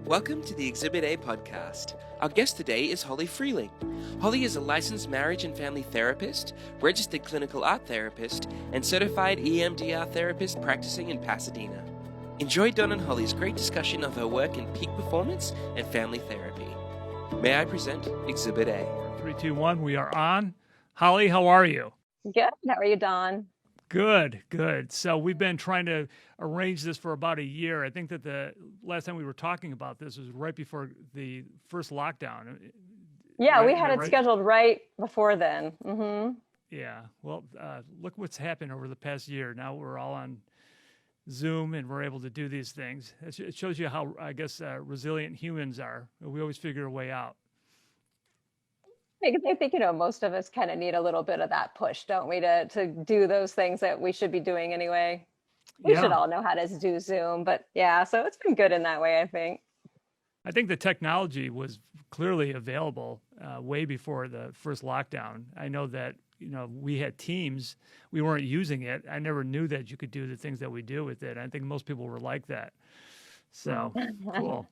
Welcome to the Exhibit A podcast. Our guest today is Holly Freeling. Holly is a licensed marriage and family therapist, registered clinical art therapist, and certified EMDR therapist practicing in Pasadena. Enjoy Don and Holly's great discussion of her work in peak performance and family therapy. May I present Exhibit A? 3, 2, 1, we are on. Holly, how are you? Good. How are you, Don? Good. So we've been trying to arrange this for about a year. I think that the last time we were talking about this was right before the first lockdown. Yeah, Right? we had it Right? scheduled right before then. Mm-hmm. Yeah. Well, look what's happened over the past year. Now we're all on Zoom and we're able to do these things. It shows you how, I guess, resilient humans are. We always figure a way out. I think, most of us kind of need a little bit of that push, don't we, to do those things that we should be doing anyway. We should all know how to do Zoom, but yeah, so it's been good in that way, I think. I think the technology was clearly available way before the first lockdown. I know that, we had Teams. We weren't using it. I never knew that you could do the things that we do with it. I think most people were like that. So cool.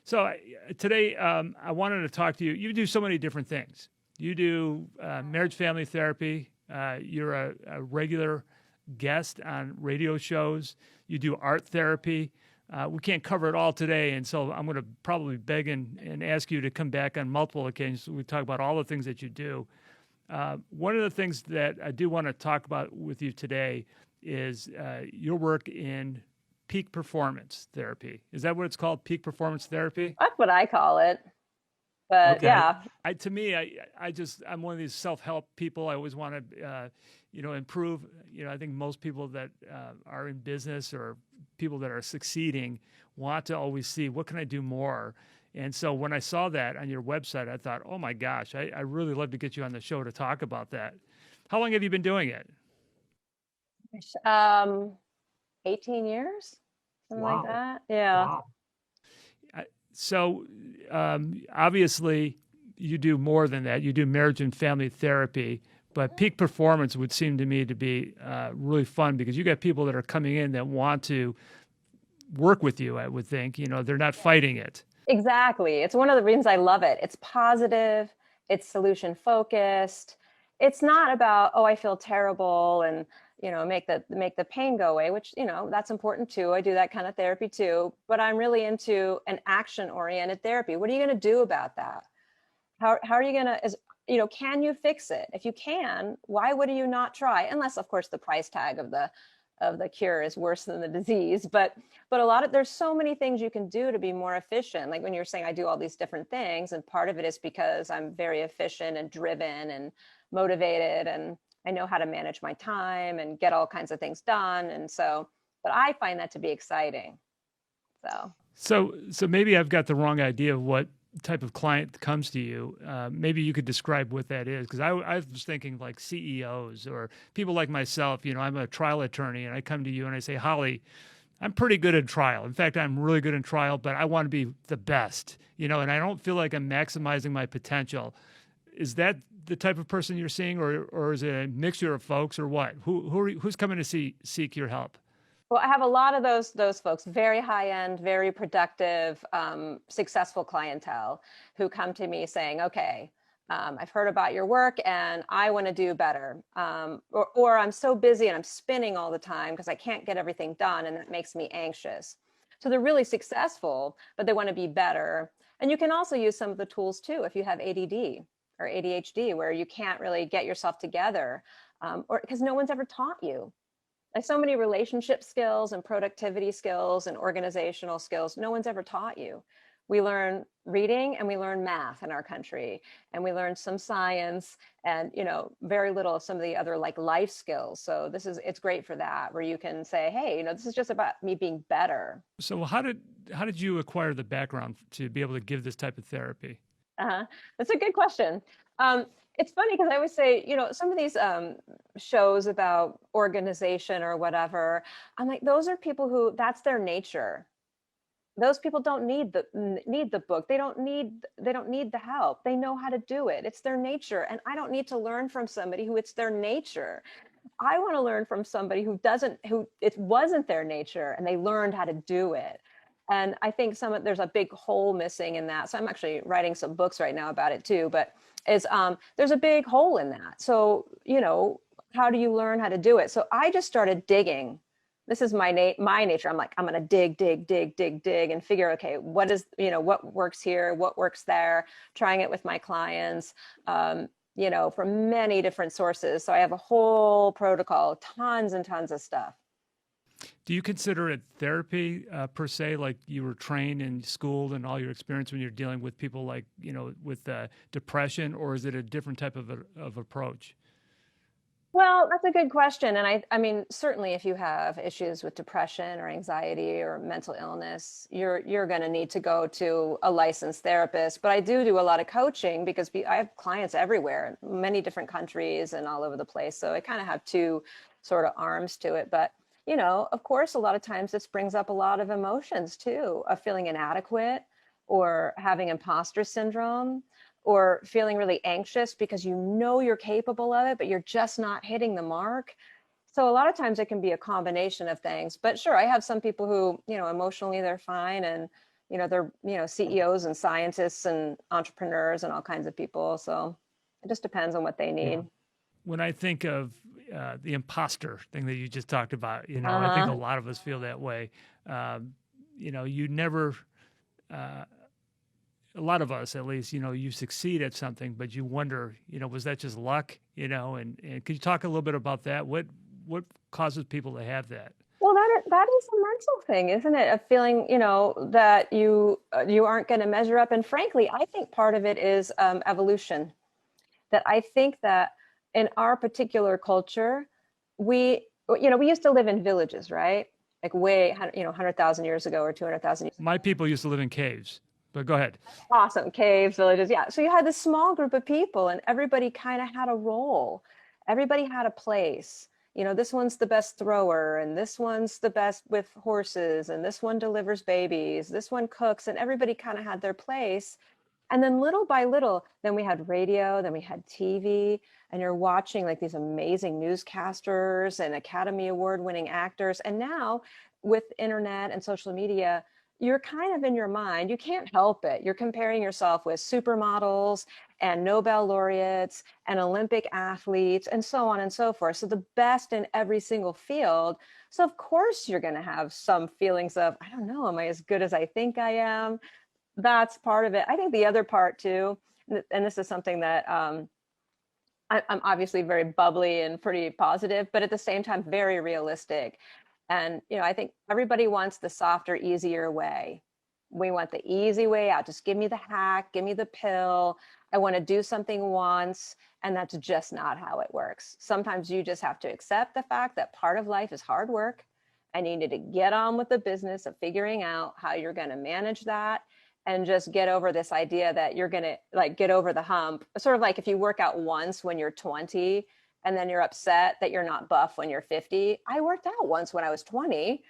So today I wanted to talk to you. You do so many different things. You do marriage family therapy. You're a regular guest on radio shows. You do art therapy. We can't cover it all today, and so I'm going to probably beg and ask you to come back on multiple occasions so we talk about all the things that you do. One of the things that I do want to talk about with you today is your work in peak performance therapy. Is that what it's called, peak performance therapy? That's what I call it. But Okay. yeah. I'm one of these self-help people. I always want to, improve. I think most people that are in business or people that are succeeding want to always see what can I do more. And so when I saw that on your website, I thought, oh my gosh, I really love to get you on the show to talk about that. How long have you been doing it? 18 years, something Wow. like that. Yeah. Wow. So obviously you do more than that. You do marriage and family therapy, but peak performance would seem to me to be really fun because you got people that are coming in that want to work with you, I would think. They're not fighting it. Exactly. It's one of the reasons I love it. It's positive, it's solution focused. It's not about, oh, I feel terrible and make the pain go away, which, that's important too. I do that kind of therapy too, but I'm really into an action oriented therapy. What are you going to do about that? How are you going to, can you fix it? If you can, why would you not try? Unless of course the price tag of the cure is worse than the disease, but there's so many things you can do to be more efficient. Like when you're saying I do all these different things, and part of it is because I'm very efficient and driven and motivated, and I know how to manage my time and get all kinds of things done. And so, but I find that to be exciting. So maybe I've got the wrong idea of what type of client comes to you. Maybe you could describe what that is. Because I was thinking like CEOs or people like myself. I'm a trial attorney and I come to you and I say, Holly, I'm pretty good at trial. In fact, I'm really good in trial, but I want to be the best, and I don't feel like I'm maximizing my potential. Is that the type of person you're seeing, or is it a mixture of folks, or what? Who's coming to seek your help? Well, I have a lot of those folks, very high end, very productive, successful clientele who come to me saying, okay, I've heard about your work and I want to do better. Or I'm so busy and I'm spinning all the time because I can't get everything done and that makes me anxious. So they're really successful, but they want to be better. And you can also use some of the tools too if you have ADD or ADHD, where you can't really get yourself together, or because no one's ever taught you. Like so many relationship skills and productivity skills and organizational skills, no one's ever taught you. We learn reading and we learn math in our country, and we learn some science and, very little of some of the other like life skills. So it's great for that, where you can say, hey, this is just about me being better. So how did you acquire the background to be able to give this type of therapy? That's a good question. It's funny because I always say, some of these shows about organization or whatever, I'm like, those are people who that's their nature. Those people don't need the book. They don't need the help. They know how to do it. It's their nature. And I don't need to learn from somebody who it's their nature. I want to learn from somebody who it wasn't their nature and they learned how to do it. And I think there's a big hole missing in that. So I'm actually writing some books right now about it too, but there's a big hole in that. So, how do you learn how to do it? So I just started digging. This is my nature. I'm like, I'm going to dig and figure, okay, what works here, what works there, trying it with my clients, from many different sources. So I have a whole protocol, tons and tons of stuff. Do you consider it therapy per se, like you were trained and schooled and all your experience when you're dealing with people like, with depression, or is it a different type of approach? Well, that's a good question. And I mean, certainly if you have issues with depression or anxiety or mental illness, you're going to need to go to a licensed therapist. But I do a lot of coaching because I have clients everywhere, many different countries and all over the place. So I kind of have two sort of arms to it. But, of course, a lot of times this brings up a lot of emotions too, of feeling inadequate or having imposter syndrome, or feeling really anxious because you're capable of it, but you're just not hitting the mark. So a lot of times it can be a combination of things. But sure, I have some people who, emotionally they're fine, and they're CEOs and scientists and entrepreneurs and all kinds of people. So it just depends on what they need. Yeah. When I think of the imposter thing that you just talked about, I think a lot of us feel that way. You never. A lot of us, at least, you succeed at something, but you wonder, was that just luck? And could you talk a little bit about that? What causes people to have that? Well, that is a mental thing, isn't it? A feeling, that you aren't going to measure up. And frankly, I think part of it is evolution. That I think that in our particular culture, we used to live in villages, right? Like 100,000 years ago or 200,000 years ago. My people used to live in caves. But go ahead. Awesome. Caves, villages. Yeah. So you had this small group of people and everybody kind of had a role. Everybody had a place. This one's the best thrower and this one's the best with horses and this one delivers babies. This one cooks, and everybody kind of had their place. And then little by little, then we had radio, then we had TV, and you're watching like these amazing newscasters and Academy Award winning actors. And now with internet and social media, you're kind of in your mind, you can't help it. You're comparing yourself with supermodels and Nobel laureates and Olympic athletes and so on and so forth. So the best in every single field. So of course you're going to have some feelings of, I don't know, am I as good as I think I am? That's part of it. I think the other part too, and this is something that I'm obviously very bubbly and pretty positive, but at the same time, very realistic. And, I think everybody wants the softer, easier way. We want the easy way out. Just give me the hack, give me the pill. I want to do something once. And that's just not how it works. Sometimes you just have to accept the fact that part of life is hard work, and you need to get on with the business of figuring out how you're going to manage that, and just get over this idea that you're going to get over the hump. Sort of like if you work out once when you're 20, and then you're upset that you're not buff when you're 50. I worked out once when I was 20.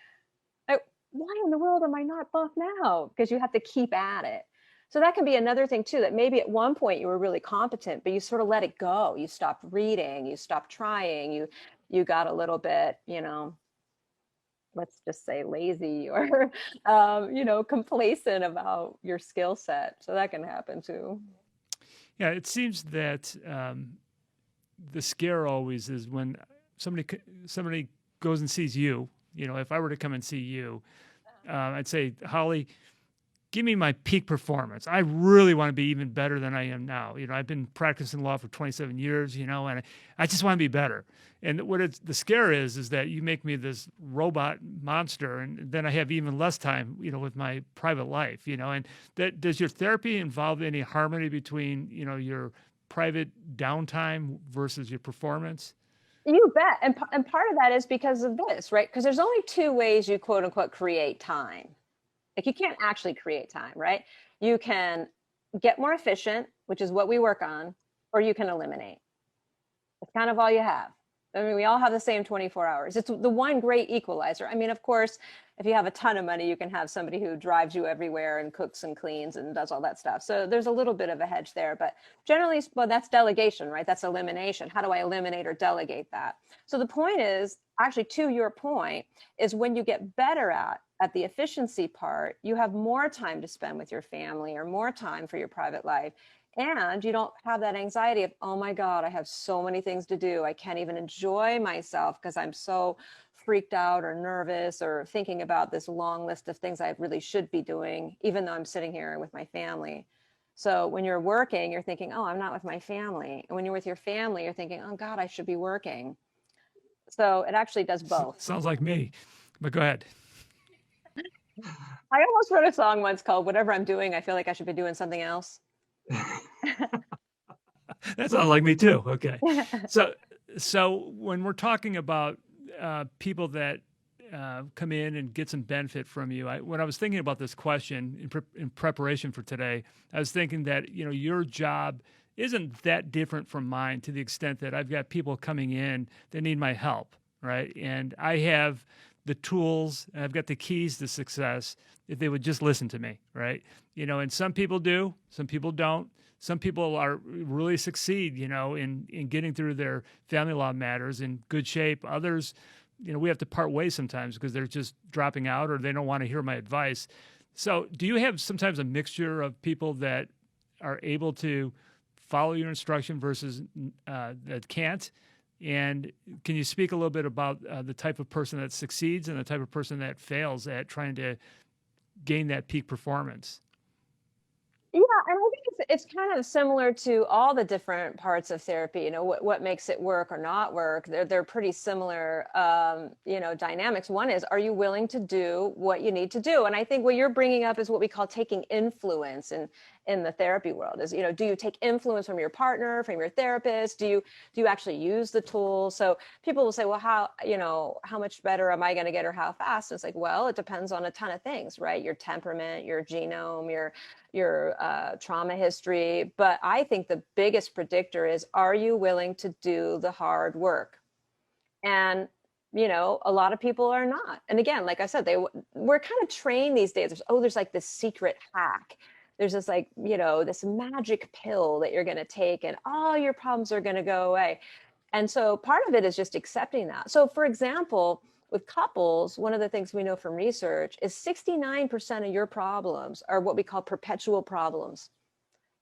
Why in the world am I not buff now? Because you have to keep at it. So that can be another thing too, that maybe at one point you were really competent, but you sort of let it go. You stopped reading, you stopped trying, you got a little bit, let's just say lazy or, complacent about your skill set. So that can happen too. Yeah, it seems that the scare always is when somebody goes and sees you. If I were to come and see you, I'd say, Holly, give me my peak performance. I really want to be even better than I am now. I've been practicing law for 27 years, and I just want to be better. And the scare is that you make me this robot monster, and then I have even less time, with my private life, and does your therapy involve any harmony between, your private downtime versus your performance? You bet. And part of that is because of this, right? Because there's only two ways you quote unquote create time. Like you can't actually create time, right? You can get more efficient, which is what we work on, or you can eliminate. It's kind of all you have. I mean, we all have the same 24 hours. It's the one great equalizer. I mean, of course, if you have a ton of money, you can have somebody who drives you everywhere and cooks and cleans and does all that stuff. So there's a little bit of a hedge there, but generally, well, that's delegation, right? That's elimination. How do I eliminate or delegate that? So the point is, actually, to your point, is when you get better at at the efficiency part, you have more time to spend with your family or more time for your private life. And you don't have that anxiety of, oh my God, I have so many things to do. I can't even enjoy myself because I'm so freaked out or nervous or thinking about this long list of things I really should be doing, even though I'm sitting here with my family. So when you're working, you're thinking, oh, I'm not with my family. And when you're with your family, you're thinking, oh God, I should be working. So it actually does both. Sounds like me, but go ahead. I almost wrote a song once called Whatever I'm Doing, I Feel Like I Should Be Doing Something Else. That sounds like me too. Okay. So when we're talking about people that come in and get some benefit from you, when I was thinking about this question in preparation for today, I was thinking that, your job isn't that different from mine to the extent that I've got people coming in that need my help, right? And I have the tools and I've got the keys to success if they would just listen to me, right? And some people do, some people don't. Some people are really succeed, in getting through their family law matters in good shape. Others, we have to part ways sometimes because they're just dropping out or they don't want to hear my advice. So do you have sometimes a mixture of people that are able to follow your instruction versus that can't? And can you speak a little bit about the type of person that succeeds and the type of person that fails at trying to gain that peak performance? Yeah, and I think it's kind of similar to all the different parts of therapy. What makes it work or not work. They're pretty similar, dynamics. One is, are you willing to do what you need to do? And I think what you're bringing up is what we call taking influence in the therapy world. Is do you take influence from your partner, from your therapist? Do you actually use the tools? So people will say, well, how much better am I going to get, or how fast? And it's like, well, it depends on a ton of things, right? Your temperament, your genome, your trauma history. But I think the biggest predictor is, are you willing to do the hard work? And a lot of people are not. And again, like I said, we're kind of trained these days. There's like this secret hack. There's this this magic pill that you're going to take and all your problems are going to go away. And so part of it is just accepting that. So for example, with couples, one of the things we know from research is 69% of your problems are what we call perpetual problems.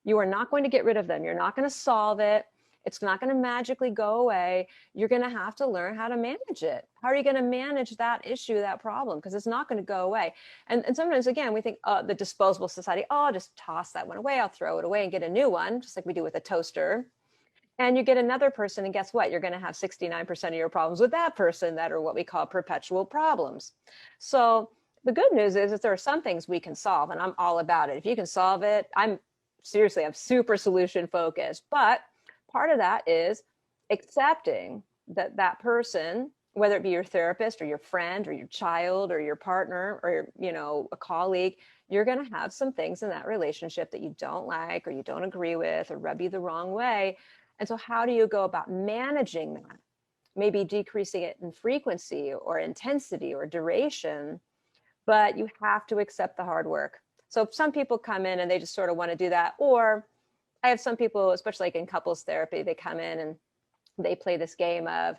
You are not going to get rid of them. You're not going to solve it. It's not going to magically go away. You're going to have to learn how to manage it. How are you going to manage that issue, that problem? Because it's not going to go away. And sometimes, again, we think, the disposable society, I'll just toss that one away. I'll throw it away and get a new one, just like we do with a toaster. And you get another person, and guess what? You're going to have 69% of your problems with that person that are what we call perpetual problems. So the good news is that there are some things we can solve, and I'm all about it. If you can solve it, I'm super solution focused. But part of that is accepting that person, whether it be your therapist or your friend or your child or your partner or a colleague, you're going to have some things in that relationship that you don't like or you don't agree with or rub you the wrong way. And so how do you go about managing that? Maybe decreasing it in frequency or intensity or duration, but you have to accept the hard work. So some people come in and they just sort of want to do that. Or I have some people, especially like in couples therapy, they come in and they play this game of,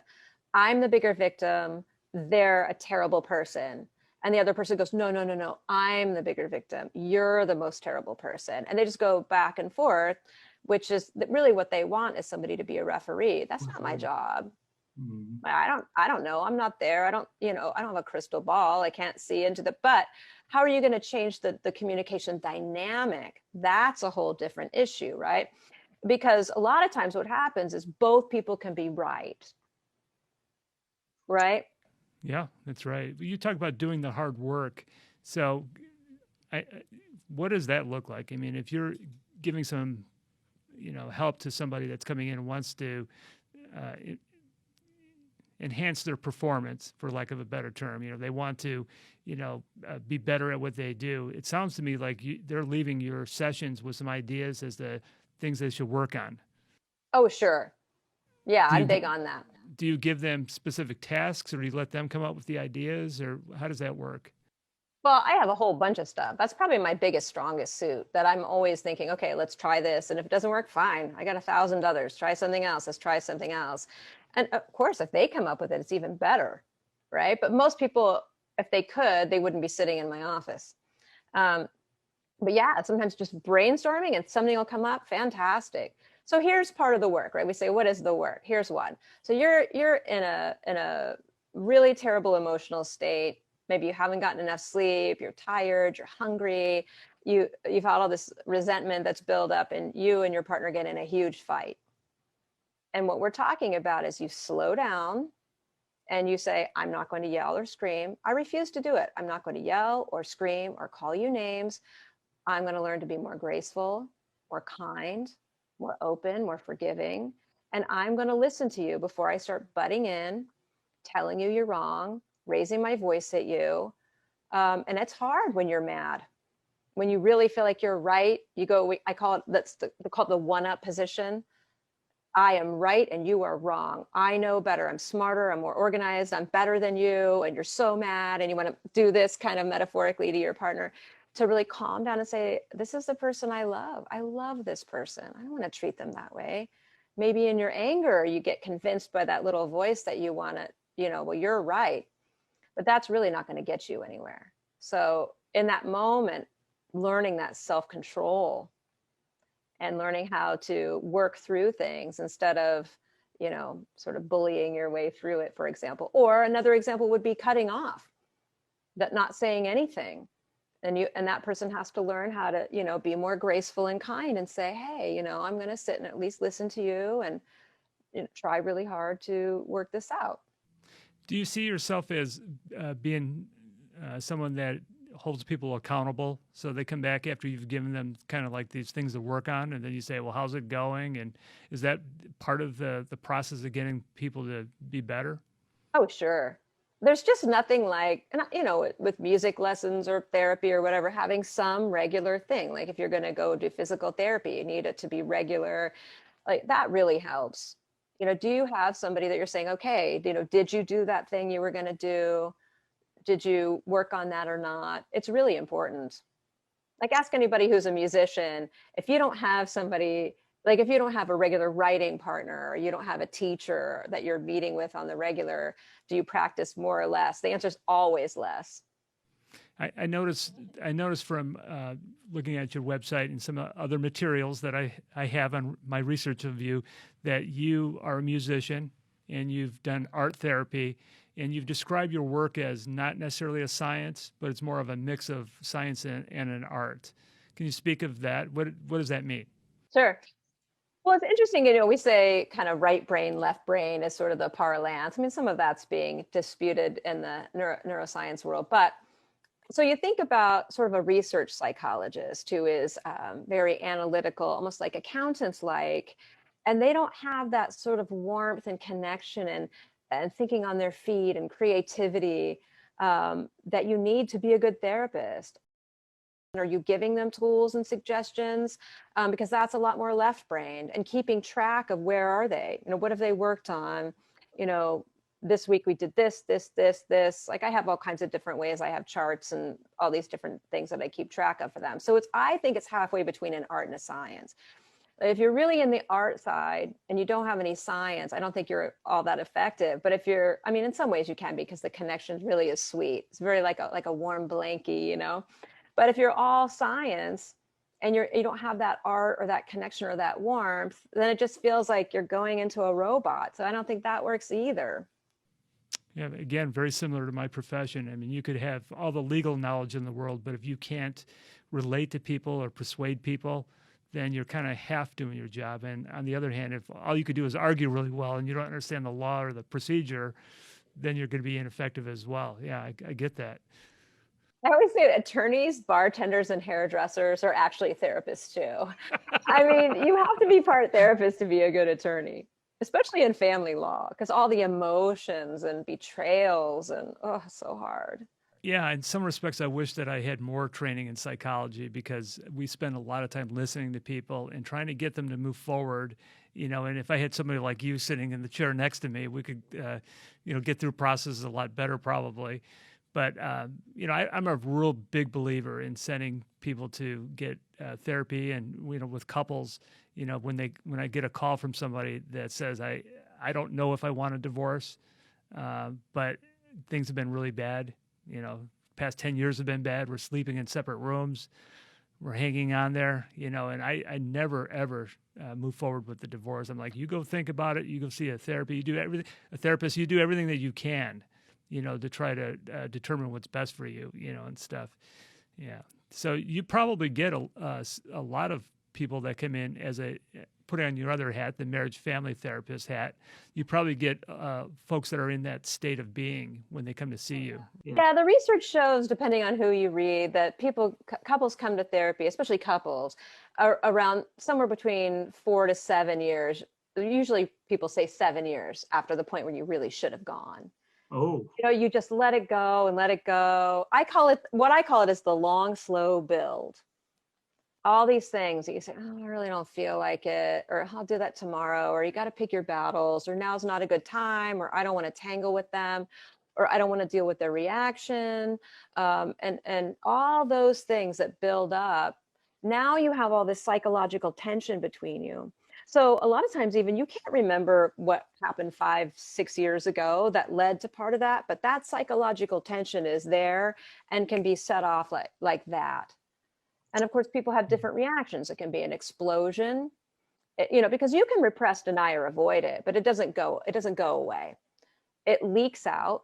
I'm the bigger victim, they're a terrible person. And the other person goes, no, no, no, no, I'm the bigger victim. You're the most terrible person. And they just go back and forth, which is really what they want, is somebody to be a referee. That's not my job. Mm-hmm. I don't know. I'm not there. I don't have a crystal ball. I can't see into but how are you going to change the communication dynamic? That's a whole different issue, right? Because a lot of times what happens is both people can be right. Right? Yeah, that's right. You talk about doing the hard work. So what does that look like? I mean, if you're giving some, help to somebody that's coming in and wants to enhance their performance, for lack of a better term, they want to, be better at what they do. It sounds to me like they're leaving your sessions with some ideas as the things they should work on. Oh, sure. Yeah, I'm big on that. Do you give them specific tasks, or do you let them come up with the ideas, or how does that work? Well, I have a whole bunch of stuff. That's probably my biggest, strongest suit, that I'm always thinking, okay, let's try this. And if it doesn't work, fine. I got 1,000 others. Try something else. Let's try something else. And of course, if they come up with it, it's even better, right? But most people, If they could, they wouldn't be sitting in my office. But yeah, sometimes just brainstorming and something will come up. Fantastic. So here's part of the work, right? We say, what is the work? Here's one. So you're in a really terrible emotional state. Maybe you haven't gotten enough sleep, you're tired, you're hungry, you've had all this resentment that's built up, and you and your partner get in a huge fight. And what we're talking about is you slow down and you say, I'm not going to yell or scream. I refuse to do it. I'm not going to yell or scream or call you names. I'm going to learn to be more graceful, more kind, more open, more forgiving. And I'm going to listen to you before I start butting in, telling you you're wrong, raising my voice at you. And it's hard when you're mad. When you really feel like you're right, you go, I call it, they call it the one-up position. I am right and you are wrong. I know better. I'm smarter. I'm more organized. I'm better than you. And you're so mad. And you want to do this kind of metaphorically to your partner to really calm down and say, this is the person I love. I love this person. I don't want to treat them that way. Maybe in your anger, you get convinced by that little voice that you want to, well, you're right. But that's really not going to get you anywhere. So in that moment, learning that self-control and learning how to work through things instead of, sort of bullying your way through it, for example. Or another example would be cutting off, that not saying anything. And that person has to learn how to, be more graceful and kind and say, hey, I'm going to sit and at least listen to you and try really hard to work this out. Do you see yourself as being someone that holds people accountable? So they come back after you've given them kind of like these things to work on, and then you say, well, how's it going? And is that part of the process of getting people to be better? Oh, sure. There's just nothing like, with music lessons or therapy or whatever, having some regular thing. Like if you're going to go do physical therapy, you need it to be regular. Like that really helps. Do you have somebody that you're saying, okay, did you do that thing you were going to do? Did you work on that or not? It's really important. Like ask anybody who's a musician, if you don't have somebody, like if you don't have a regular writing partner or you don't have a teacher that you're meeting with on the regular, do you practice more or less? The answer is always less. I noticed from looking at your website and some other materials that I have on my research of you that you are a musician and you've done art therapy, and you've described your work as not necessarily a science, but it's more of a mix of science and an art. Can you speak of that? What does that mean? Sure. Well, it's interesting, we say kind of right brain, left brain is sort of the parlance. I mean, some of that's being disputed in the neuroscience world. But so you think about sort of a research psychologist who is very analytical, almost like accountants like, and they don't have that sort of warmth and connection and thinking on their feet and creativity that you need to be a good therapist. Are you giving them tools and suggestions? Because that's a lot more left brained, and keeping track of where are they? What have they worked on? This week we did this. Like I have all kinds of different ways. I have charts and all these different things that I keep track of for them. So I think it's halfway between an art and a science. If you're really in the art side and you don't have any science, I don't think you're all that effective. But if you're, in some ways you can, because the connection really is sweet. It's very like a warm blankie, But if you're all science and you don't have that art or that connection or that warmth, then it just feels like you're going into a robot. So I don't think that works either. Yeah, again, very similar to my profession. I mean, you could have all the legal knowledge in the world, but if you can't relate to people or persuade people, then you're kind of half doing your job. And on the other hand, if all you could do is argue really well and you don't understand the law or the procedure, then you're going to be ineffective as well. Yeah, I get that. I always say that attorneys, bartenders, and hairdressers are actually therapists too. You have to be part therapist to be a good attorney, especially in family law, because all the emotions and betrayals and so hard. Yeah, in some respects, I wish that I had more training in psychology, because we spend a lot of time listening to people and trying to get them to move forward. And if I had somebody like you sitting in the chair next to me, we could, get through processes a lot better probably. But, I'm a real big believer in sending people to get therapy, and, with couples, when I get a call from somebody that says, I don't know if I want a divorce, but things have been really bad Past 10 years have been bad. We're sleeping in separate rooms. We're hanging on there, and I never, ever move forward with the divorce. I'm like, you go think about it. You go see a therapist. You do everything that you can, to try to determine what's best for you, and stuff. Yeah. So you probably get a lot of people that come in as put on your other hat, the marriage family therapist hat. You probably get folks that are in that state of being when they come to see you. Yeah, the research shows, depending on who you read, that couples come to therapy, especially couples, around somewhere between 4 to 7 years. Usually people say 7 years after the point where you really should have gone. Oh. You just let it go and let it go. What I call it is the long, slow build. All these things that you say, oh, I really don't feel like it, or I'll do that tomorrow, or you got to pick your battles, or now's not a good time, or I don't want to tangle with them, or I don't want to deal with their reaction, and all those things that build up. Now you have all this psychological tension between you. So a lot of times even you can't remember what happened 5, 6 years ago that led to part of that, but that psychological tension is there and can be set off like that. And of course, people have different reactions. It can be an explosion, because you can repress, deny, or avoid it, but it doesn't go away. It leaks out.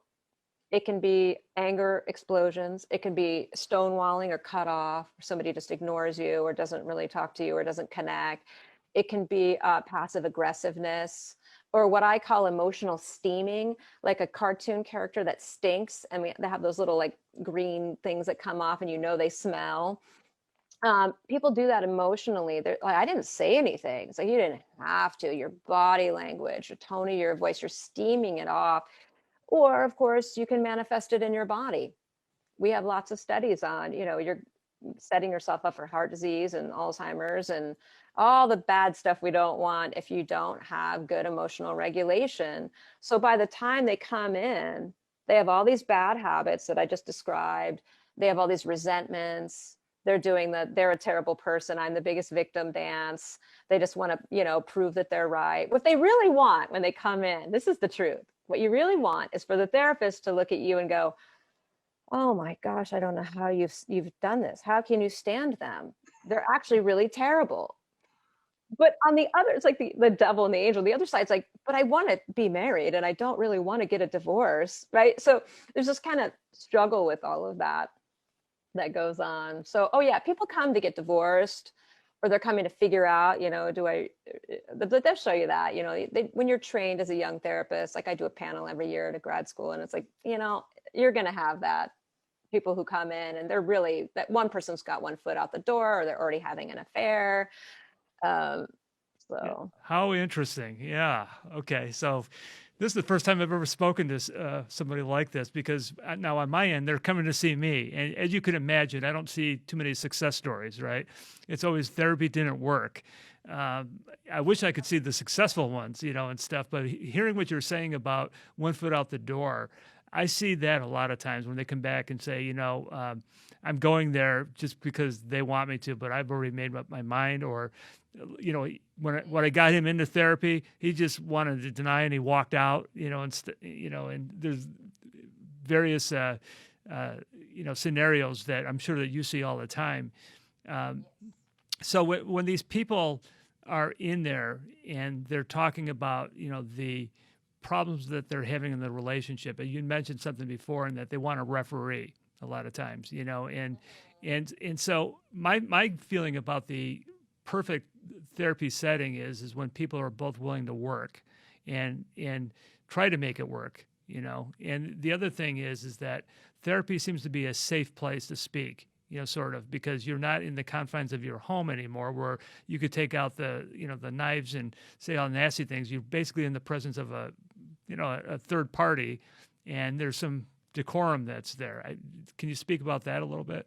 It can be anger explosions. It can be stonewalling or cut off, or somebody just ignores you or doesn't really talk to you or doesn't connect. It can be passive aggressiveness, or what I call emotional steaming, like a cartoon character that stinks, and they have those little like green things that come off, and they smell. People do that emotionally. They're like, I didn't say anything. It's like, you didn't have to. Your body language, your tone of your voice, you're steaming it off. Or, of course, you can manifest it in your body. We have lots of studies on, you're setting yourself up for heart disease and Alzheimer's and all the bad stuff we don't want if you don't have good emotional regulation. So by the time they come in, they have all these bad habits that I just described. They have all these resentments. They're doing they're a terrible person, I'm the biggest victim dance. They just want to, prove that they're right. What they really want when they come in, this is the truth. What you really want is for the therapist to look at you and go, oh my gosh, I don't know how you've done this. How can you stand them? They're actually really terrible. But on the other, it's like the devil and the angel. The other side's like, but I want to be married and I don't really want to get a divorce, right? So there's this kind of struggle with all of that goes on. So, people come to get divorced, or they're coming to figure out, they'll show you that, when you're trained as a young therapist, like I do a panel every year at a grad school, and it's like, you're going to have that people who come in and they're really, that one person's got one foot out the door, or they're already having an affair. How interesting. Yeah. Okay. So this is the first time I've ever spoken to somebody like this, because now on my end, they're coming to see me. And as you can imagine, I don't see too many success stories, right? It's always therapy didn't work. I wish I could see the successful ones, and stuff. But hearing what you're saying about one foot out the door, I see that a lot of times when they come back and say, I'm going there just because they want me to, but I've already made up my mind. Or, when I got him into therapy, he just wanted to deny and he walked out, and there's various, scenarios that I'm sure that you see all the time. So when these people are in there and they're talking about, the problems that they're having in the relationship, and you mentioned something before, and that they want a referee a lot of times, and so my feeling about the perfect therapy setting is when people are both willing to work and try to make it work, and the other thing is that therapy seems to be a safe place to speak, sort of, because you're not in the confines of your home anymore, where you could take out the knives and say all nasty things. You're basically in the presence of a third party, and there's some decorum that's there. Can you speak about that a little bit?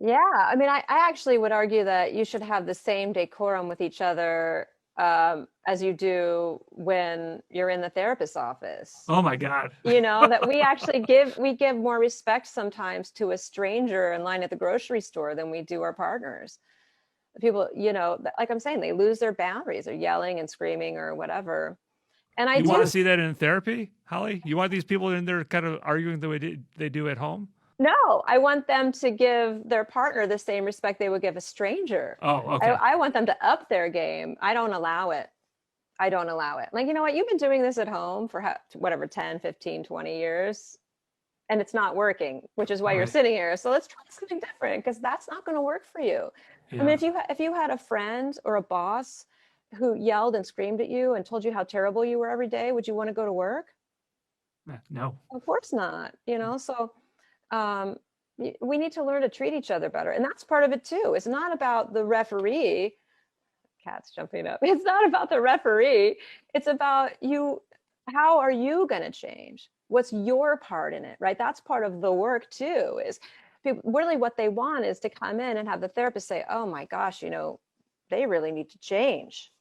Yeah, I mean, I actually would argue that you should have the same decorum with each other as you do when you're in the therapist's office. Oh my God. That we actually give more respect sometimes to a stranger in line at the grocery store than we do our partners. People, like I'm saying, they lose their boundaries. They're yelling and screaming or whatever. And I You want do. to see that in therapy, Holly? You want these people in there kind of arguing the way they do at home? No, I want them to give their partner the same respect they would give a stranger. Oh, I, okay. I want them to up their game. I don't allow it. I don't allow it. Like, you know what? You've been doing this at home for whatever, 10, 15, 20 years, and it's not working, which is why you're Right. sitting here. So let's try something different because that's not going to work for you. I mean, Yeah. if you had a friend or a boss who yelled and screamed at you and told you how terrible you were every day, would you want to go to work? No. Of course not, so um, we need to learn to treat each other better. And that's part of it too. It's not about the referee, cats jumping up. It's not about the referee. It's about you. How are you going to change? What's your part in it, right? That's part of the work too, is people, really what they want is to come in and have the therapist say, oh my gosh, they really need to change.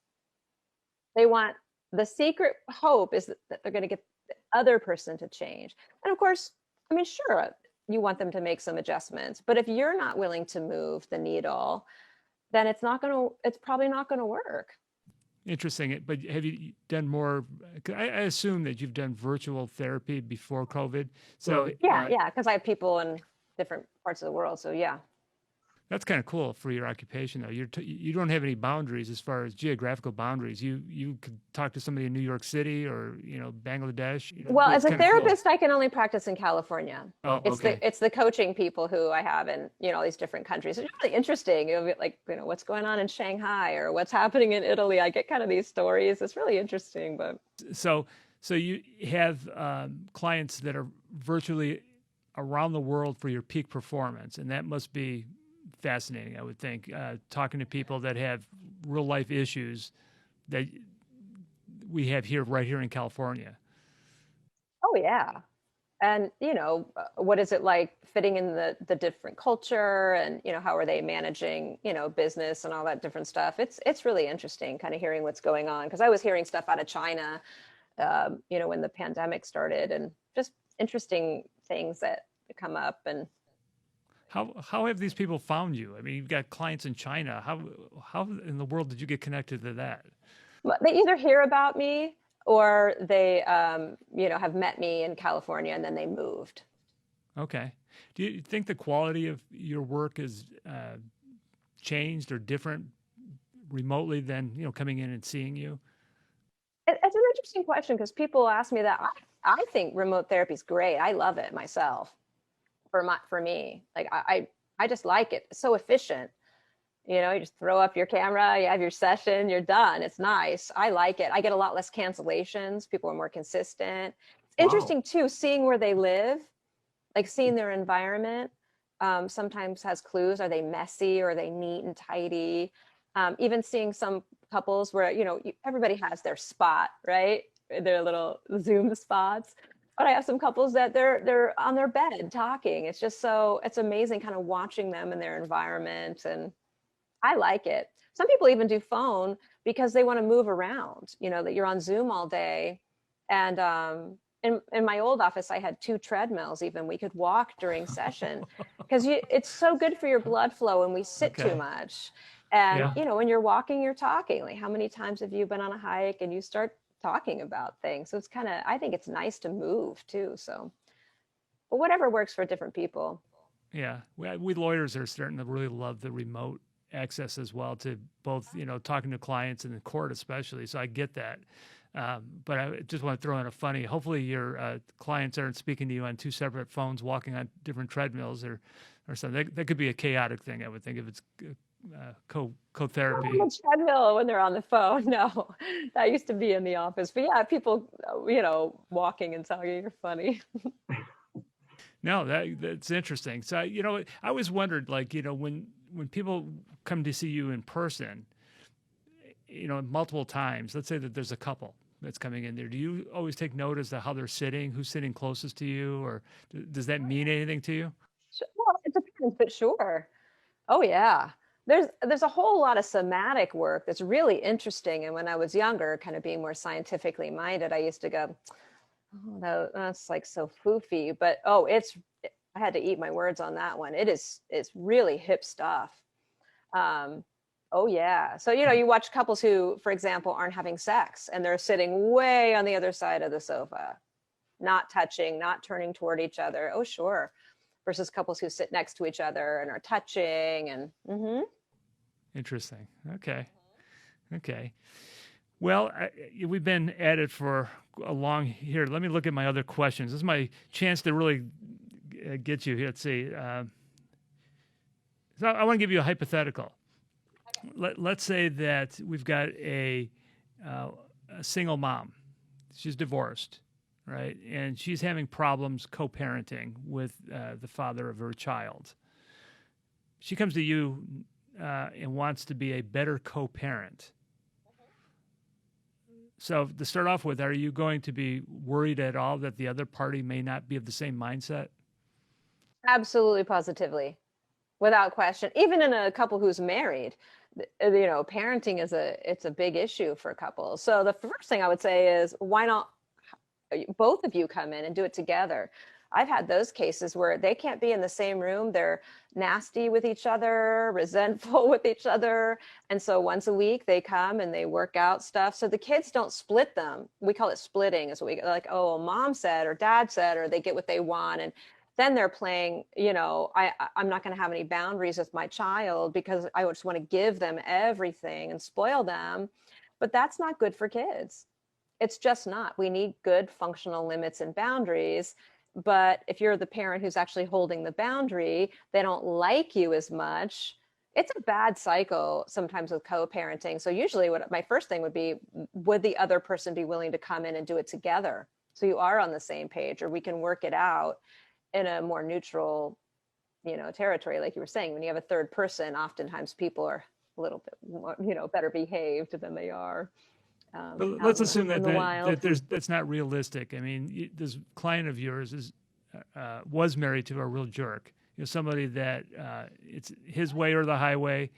They want, the secret hope is that they're going to get the other person to change. And of course, I mean, sure, you want them to make some adjustments, but if you're not willing to move the needle, then it's probably not going to work. Interesting. But have you done more? I assume that you've done virtual therapy before COVID. So Yeah, because I have people in different parts of the world. So yeah. that's kind of cool for your occupation, though. You don't have any boundaries as far as geographical boundaries. You could talk to somebody in New York City or Bangladesh. Well, as That's a kinda cool. therapist, I can only practice in California. Oh, It's okay. the coaching people who I have in all these different countries. It's really interesting. You'll be like, what's going on in Shanghai or what's happening in Italy. I get kind of these stories. It's really interesting, but So you have clients that are virtually around the world for your peak performance, and that must be fascinating, I would think, talking to people that have real life issues that we have right here in California. oh yeah. And what is it like fitting in the different culture, and how are they managing business and all that different stuff. It's really interesting kind of hearing what's going on, because I was hearing stuff out of China when the pandemic started, and just interesting things that come up. And How have these people found you? I mean, you've got clients in China. How in the world did you get connected to that? they either hear about me, or they have met me in California and then they moved. Okay. Do you think the quality of your work is changed or different remotely than coming in and seeing you? It's an interesting question, because people ask me that. I think remote therapy is great. I love it myself. For me, like I just like it. It's so efficient. You just throw up your camera, you have your session, you're done. It's nice. I like it. I get a lot less cancellations. People are more consistent. It's Wow. interesting too, seeing where they live, like seeing their environment. Sometimes has clues. Are they messy, or are they neat and tidy? Even seeing some couples where everybody has their spot, right? Their little Zoom spots. But I have some couples that they're on their bed talking. It's amazing kind of watching them in their environment, and I like it. Some people even do phone because they want to move around, that you're on Zoom all day. And in my old office, I had 2 treadmills. Even we could walk during session, because it's so good for your blood flow, and we sit too Okay. much. And Yeah. when you're walking, you're talking. Like, how many times have you been on a hike and you start talking about things? So it's I think it's nice to move too. So, but whatever works for different people. Yeah. We lawyers are starting to really love the remote access as well, to both, talking to clients in the court, especially. So I get that. But I just want to throw in a funny, hopefully your clients aren't speaking to you on 2 separate phones, walking on different treadmills or something. That could be a chaotic thing, I would think, if it's co-therapy. On the treadmill when they're on the phone. No, that used to be in the office. But yeah, people, walking and talking are funny. No, that's interesting. So, I always wondered, like, when people come to see you in person, multiple times, let's say that there's a couple that's coming in there, do you always take note as to how they're sitting, who's sitting closest to you, or does that mean anything to you? Well, it depends, but sure. Oh yeah. There's a whole lot of somatic work that's really interesting. And when I was younger, kind of being more scientifically minded, I used to go, oh, that's like so foofy. But I had to eat my words on that one. It's really hip stuff. Oh yeah. So, you watch couples who, for example, aren't having sex and they're sitting way on the other side of the sofa, not touching, not turning toward each other. Oh, sure. Versus couples who sit next to each other and are touching and Interesting. Okay. Well, we've been at it for a long here. Let me look at my other questions. This is my chance to really get you here. Let's see. So I want to give you a hypothetical. Let's say that we've got a single mom. She's divorced, right? And she's having problems co-parenting with the father of her child. She comes to you and wants to be a better co-parent. So to start off with, are you going to be worried at all that the other party may not be of the same mindset? absolutely positively, without question. Even in a couple who's married, parenting it's a big issue for couples. So the first thing I would say is, why not both of you come in and do it together? I've had those cases where they can't be in the same room. They're nasty with each other, resentful with each other. And so once a week they come and they work out stuff. So the kids don't split them. We call it splitting, is what we like, oh, mom said or dad said, or they get what they want. And then they're playing, I'm not going to have any boundaries with my child because I just want to give them everything and spoil them. But that's not good for kids. It's just not. We need good functional limits and boundaries. But if you're the parent who's actually holding the boundary, they don't like you as much. It's a bad cycle sometimes with co-parenting. So usually what my first thing would be, would the other person be willing to come in and do it together? So you are on the same page, or we can work it out in a more neutral, territory. Like you were saying, when you have a third person, oftentimes people are a little bit more, better behaved than they are. But let's assume that's not realistic. I mean, this client of yours was married to a real jerk. Somebody that it's his way or the highway.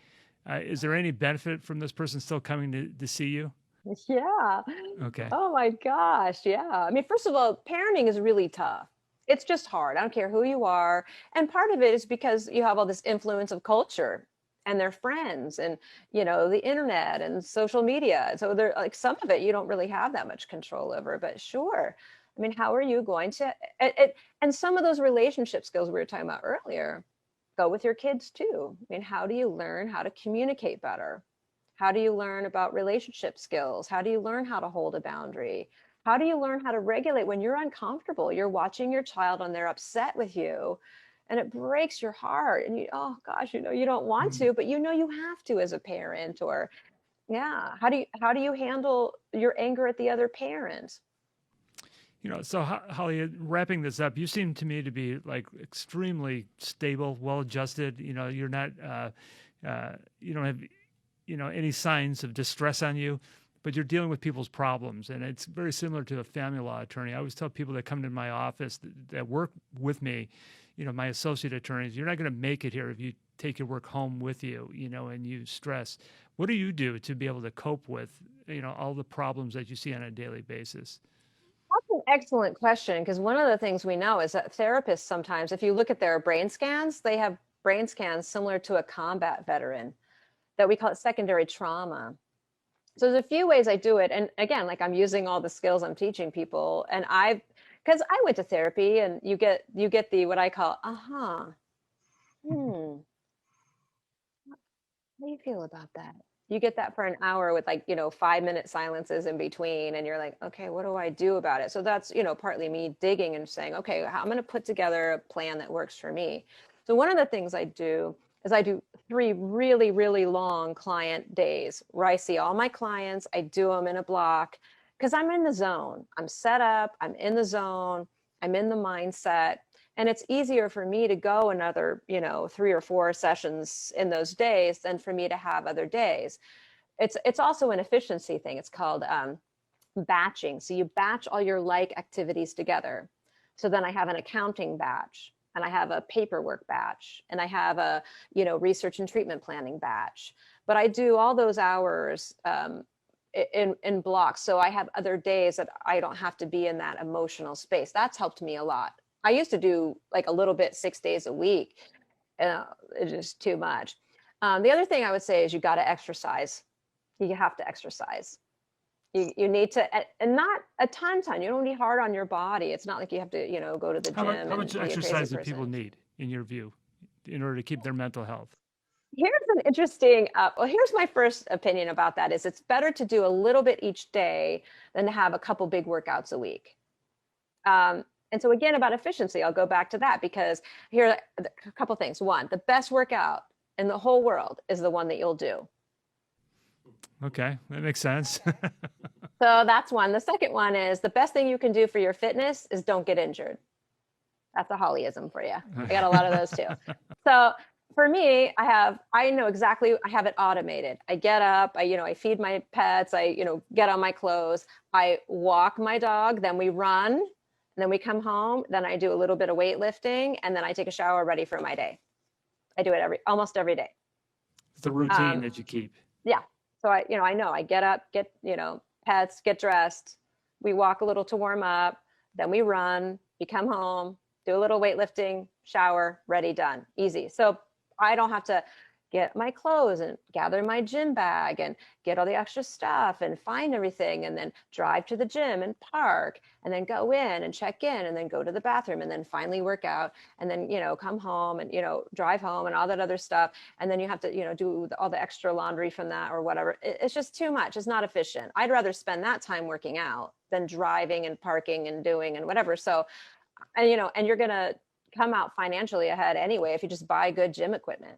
Is there any benefit from this person still coming to see you? Yeah. Okay. Oh my gosh. Yeah. I mean, first of all, parenting is really tough. It's just hard. I don't care who you are. And part of it is because you have all this influence of culture and their friends and, the internet and social media. So they're like, some of it you don't really have that much control over, but sure. I mean, how are you going to, and some of those relationship skills we were talking about earlier go with your kids too. I mean, how do you learn how to communicate better? How do you learn about relationship skills? How do you learn how to hold a boundary? How do you learn how to regulate when you're uncomfortable? You're watching your child and they're upset with you and it breaks your heart. And oh gosh, you don't want to, but you have to as a parent. Or yeah, how do you handle your anger at the other parent? So Holly, wrapping this up, you seem to me to be like extremely stable, well-adjusted. You're not, you don't have, any signs of distress on you, but you're dealing with people's problems. And it's very similar to a family law attorney. I always tell people that come to my office that work with me, my associate attorneys, you're not going to make it here if you take your work home with you, and you stress. What do you do to be able to cope with, all the problems that you see on a daily basis? That's an excellent question, because one of the things we know is that therapists sometimes, if you look at their brain scans, they have brain scans similar to a combat veteran, that we call it secondary trauma. So there's a few ways I do it. And again, like I'm using all the skills I'm teaching people. And because I went to therapy and you get the, what I call, how do you feel about that? You get that for an hour with 5-minute silences in between. And you're like, okay, what do I do about it? So that's, partly me digging and saying, okay, I'm going to put together a plan that works for me. So one of the things I do is I do 3 really, really long client days where I see all my clients. I do them in a block because I'm in the zone. I'm set up. I'm in the zone. I'm in the mindset. And it's easier for me to go another, 3 or 4 sessions in those days than for me to have other days. It's also an efficiency thing. It's called batching. So you batch all your like activities together. So then I have an accounting batch, and I have a paperwork batch, and I have a, research and treatment planning batch. But I do all those hours in blocks. So I have other days that I don't have to be in that emotional space. That's helped me a lot. I used to do like a little bit 6 days a week. It's just too much. The other thing I would say is you got to exercise. You have to exercise. You need to, and not a ton. You don't be hard on your body. It's not like you have to, go to the gym. How much and be a crazy exercise do people person. need, in your view, in order to keep their mental health? Here's an interesting, well, here's my first opinion about that is it's better to do a little bit each day than to have a couple big workouts a week. And so again, about efficiency, I'll go back to that because here are a couple things. One, the best workout in the whole world is the one that you'll do. Okay, that makes sense. So that's one. The second one is the best thing you can do for your fitness is don't get injured. That's a Hollyism for you. I got a lot of those too. So for me, I know exactly, I have it automated. I get up, I feed my pets, I get on my clothes, I walk my dog, then we run, and then we come home, then I do a little bit of weightlifting, and then I take a shower ready for my day. I do it almost every day. It's the routine that you keep. Yeah. So I know I get up, get, pets, get dressed, we walk a little to warm up, then we run, we come home, do a little weightlifting, shower, ready, done, easy. So I don't have to get my clothes and gather my gym bag and get all the extra stuff and find everything and then drive to the gym and park and then go in and check in and then go to the bathroom and then finally work out and then, come home and, drive home and all that other stuff. And then you have to, do all the extra laundry from that or whatever. It's just too much. It's not efficient. I'd rather spend that time working out than driving and parking and doing and whatever. So, and you're going to come out financially ahead anyway if you just buy good gym equipment.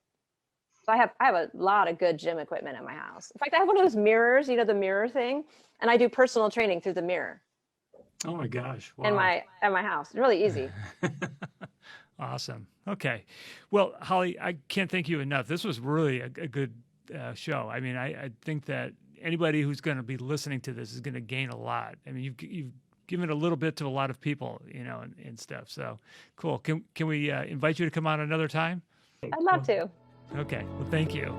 So I have a lot of good gym equipment in my house. In fact, I have one of those mirrors, the mirror thing, and I do personal training through the mirror. Oh my gosh! Wow. At my house. It's really easy. Awesome. Okay. Well, Holly, I can't thank you enough. This was really a good show. I mean, I think that anybody who's going to be listening to this is going to gain a lot. I mean, you've given a little bit to a lot of people, and stuff. So cool. Can we invite you to come on another time? I'd love to. Okay. Well, thank you.